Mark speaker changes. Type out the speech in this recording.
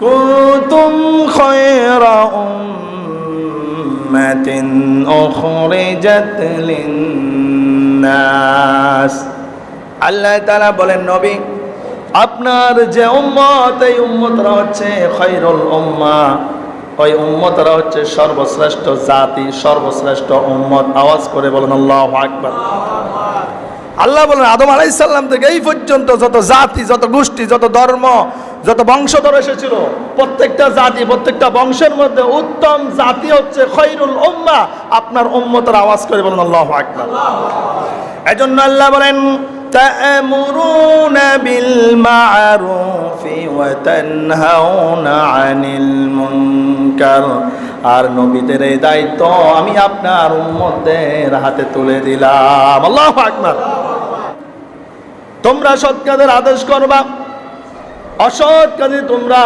Speaker 1: কুনতুম খায়রা উম্মাতিন উখরিজাত লিন-নাস। আল্লাহ তাআলা বলেন, নবী আপনার যে উম্মত, এই উম্মতরা হচ্ছে খায়রুল উম্মাহ, ওই উম্মতরা হচ্ছে সর্বশ্রেষ্ঠ জাতি, সর্বশ্রেষ্ঠ উম্মত। আওয়াজ করে বলেন আল্লাহু আকবার। আল্লাহ বলেন আদম আলাইহিস সালাম থেকে এই পর্যন্ত যত জাতি, যত গোষ্ঠী, যত ধর্ম, যত বংশধর এসেছিল, প্রত্যেকটা জাতি, প্রত্যেকটা বংশের মধ্যে উত্তম জাতি হচ্ছে খায়রুল উম্মাহ। আপনার উম্মতের আওয়াজ করে বলেন আল্লাহু আকবার। এজন্য আল্লাহ বলেন তা'মুরুনা বিল মা'রুফি ওয়া তানহাউনা আনিল মুনকার। আর নবীদের এই দায়িত্ব আমি আপনার উম্মতদের হাতে তুলে দিলাম। আল্লাহু আকবার। তোমরা সৎ কাজের আদেশ করবা, অসৎ কাজে তোমরা